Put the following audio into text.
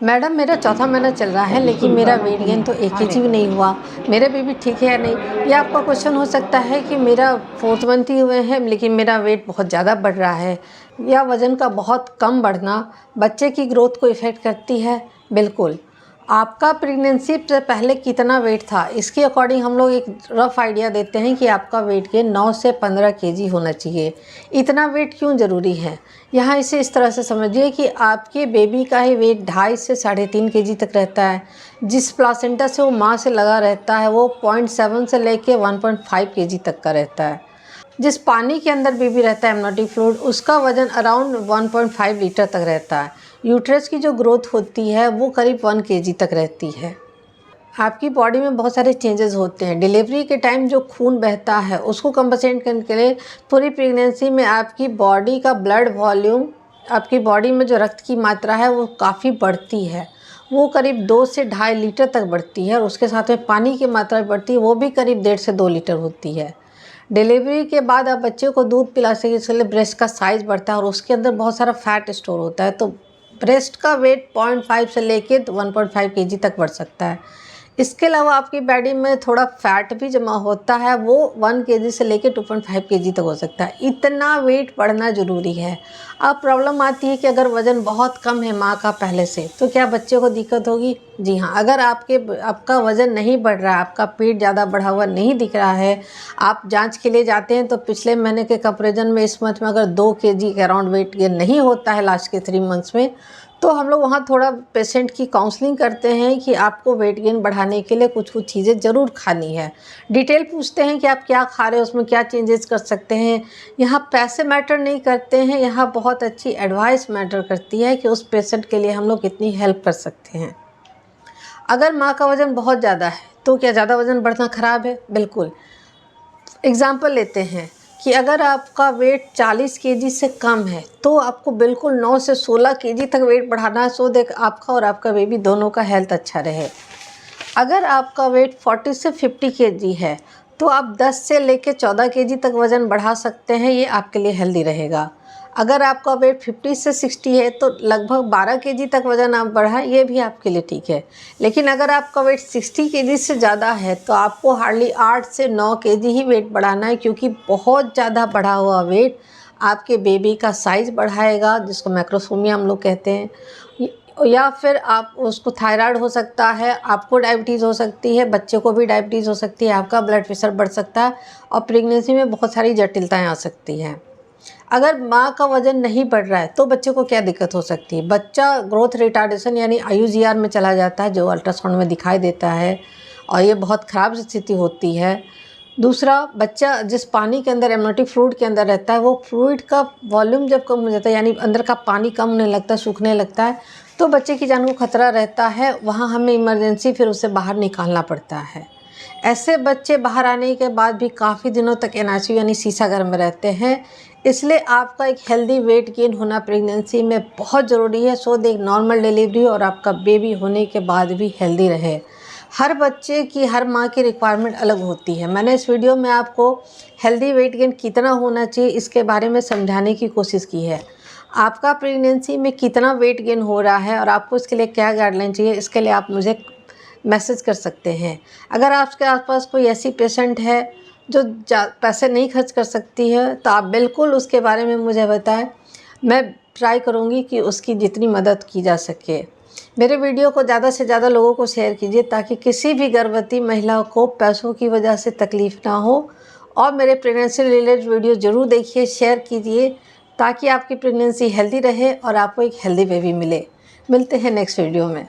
Madam मेरा चौथा महीना चल रहा है लेकिन मेरा वेट गेन तो 1 केजी भी नहीं हुआ। मेरे बेबी ठीक है या नहीं? या आपका क्वेश्चन हो सकता है कि मेरा 4th मंथ ही हुए हैं लेकिन मेरा वेट बहुत ज़्यादा बढ़ रहा है, या वज़न का बहुत कम बढ़ना बच्चे की ग्रोथ को इफ़ेक्ट करती है? बिल्कुल। आपका प्रेगनेंसी से पहले कितना वेट था, इसके अकॉर्डिंग हम लोग एक रफ़ आइडिया देते हैं कि आपका वेट गेन 9 से 15 केजी होना चाहिए। इतना वेट क्यों ज़रूरी है? यहाँ इसे इस तरह से समझिए कि आपके बेबी का ही वेट 2.5 से 3.5 केजी तक रहता है। जिस प्लासेंटा से वो माँ से लगा रहता है वो 0.7 से लेके 1.5 केजी तक का रहता है। जिस पानी के अंदर बेबी रहता है एमनियोटिक फ्लूइड, उसका वज़न अराउंड 1.5 लीटर तक रहता है। यूट्रस की जो ग्रोथ होती है वो करीब 1 केजी तक रहती है। आपकी बॉडी में बहुत सारे चेंजेस होते हैं। डिलीवरी के टाइम जो खून बहता है उसको कंपनसेट करने के लिए पूरी प्रेगनेंसी में आपकी बॉडी का ब्लड वॉल्यूम, आपकी बॉडी में जो रक्त की मात्रा है वो काफ़ी बढ़ती है। वो करीब 2 से 2.5 लीटर तक बढ़ती है और उसके साथ में पानी की मात्रा बढ़ती है, वो भी करीब 1.5 से 2 लीटर होती है। डिलीवरी के बाद आप बच्चे को दूध पिला सकें, इसलिए ब्रेस्ट का साइज़ बढ़ता है और उसके अंदर बहुत सारा फैट स्टोर होता है, तो ब्रेस्ट का वेट 0.5 से लेके 1.5 केजी तक बढ़ सकता है। इसके अलावा आपकी बॉडी में थोड़ा फैट भी जमा होता है, वो 1 केजी से लेके 2.5 केजी तक हो सकता है। इतना वेट बढ़ना ज़रूरी है। अब प्रॉब्लम आती है कि अगर वज़न बहुत कम है माँ का पहले से, तो क्या बच्चे को दिक्कत होगी? जी हाँ, अगर आपका वज़न नहीं बढ़ रहा है, आपका पेट ज़्यादा बढ़ा हुआ नहीं दिख रहा है, आप जाँच के लिए जाते हैं तो पिछले महीने के कंपैरिजन में इस मंथ में अगर 2 केजी के अराउंड वेट गेन नहीं होता है लास्ट के 3 मंथ्स में, तो हम लोग वहाँ थोड़ा पेशेंट की काउंसलिंग करते हैं कि आपको वेट गेन बढ़ाने के लिए कुछ कुछ चीज़ें ज़रूर खानी है। डिटेल पूछते हैं कि आप क्या खा रहे हो, उसमें क्या चेंजेस कर सकते हैं। यहाँ पैसे मैटर नहीं करते हैं, यहाँ बहुत अच्छी एडवाइस मैटर करती है कि उस पेशेंट के लिए हम लोग कितनी हेल्प कर सकते हैं। अगर माँ का वज़न बहुत ज़्यादा है तो क्या ज़्यादा वज़न बढ़ना ख़राब है? बिल्कुल। एग्ज़ाम्पल लेते हैं कि अगर आपका वेट 40 केजी से कम है तो आपको बिल्कुल 9 से 16 केजी तक वेट बढ़ाना है, सो दैट आपका और आपका बेबी दोनों का हेल्थ अच्छा रहे। अगर आपका वेट 40 से 50 केजी है तो आप 10 से लेके 14 केजी तक वज़न बढ़ा सकते हैं, ये आपके लिए हेल्दी रहेगा। अगर आपका वेट 50 से 60 है तो लगभग 12 केजी तक वज़न आप बढ़ाएं, ये भी आपके लिए ठीक है। लेकिन अगर आपका वेट 60 केजी से ज़्यादा है तो आपको हार्डली 8 से 9 केजी ही वेट बढ़ाना है, क्योंकि बहुत ज़्यादा बढ़ा हुआ वेट आपके बेबी का साइज़ बढ़ाएगा, जिसको मैक्रोसोमिया हम लोग कहते हैं, या फिर आप उसको थायराइड हो सकता है, आपको डायबिटीज़ हो सकती है, बच्चे को भी डायबिटीज़ हो सकती है, आपका ब्लड प्रेशर बढ़ सकता है और प्रेगनेंसी में बहुत सारी जटिलताएं आ सकती हैं। अगर माँ का वज़न नहीं बढ़ रहा है तो बच्चे को क्या दिक्कत हो सकती है? बच्चा ग्रोथ रिटार्डेशन यानी IUGR में चला जाता है, जो अल्ट्रासाउंड में दिखाई देता है और ये बहुत ख़राब स्थिति होती है। दूसरा, बच्चा जिस पानी के अंदर एमनियोटिक फ्लूइड के अंदर रहता है, वो फ्लूइड का वॉल्यूम जब कम हो जाता है यानी अंदर का पानी कम होने लगता है, सूखने लगता है, तो बच्चे की जान को खतरा रहता है। वहाँ हमें इमरजेंसी फिर उसे बाहर निकालना पड़ता है। ऐसे बच्चे बाहर आने के बाद भी काफ़ी दिनों तक NICU यानी शीशाघर में रहते हैं। इसलिए आपका एक हेल्दी वेट गेन होना प्रेगनेंसी में बहुत ज़रूरी है, सो दैट नॉर्मल डिलीवरी और आपका बेबी होने के बाद भी हेल्दी रहे। हर बच्चे की, हर माँ की रिक्वायरमेंट अलग होती है। मैंने इस वीडियो में आपको हेल्दी वेट गेन कितना होना चाहिए इसके बारे में समझाने की कोशिश की है। आपका प्रेगनेंसी में कितना वेट गेन हो रहा है और आपको इसके लिए क्या गाइडलाइन चाहिए, इसके लिए आप मुझे मैसेज कर सकते हैं। अगर आपके आसपास कोई ऐसी पेशेंट है जो पैसे नहीं खर्च कर सकती है तो आप बिल्कुल उसके बारे में मुझे बताएं। मैं ट्राई करूँगी कि उसकी जितनी मदद की जा सके। मेरे वीडियो को ज़्यादा से ज़्यादा लोगों को शेयर कीजिए ताकि किसी भी गर्भवती महिला को पैसों की वजह से तकलीफ़ ना हो। और मेरे प्रेगनेंसी रिलेटेड वीडियो ज़रूर देखिए, शेयर कीजिए, ताकि आपकी प्रेगनेंसी हेल्दी रहे और आपको एक हेल्दी बेबी मिले। मिलते हैं नेक्स्ट वीडियो में।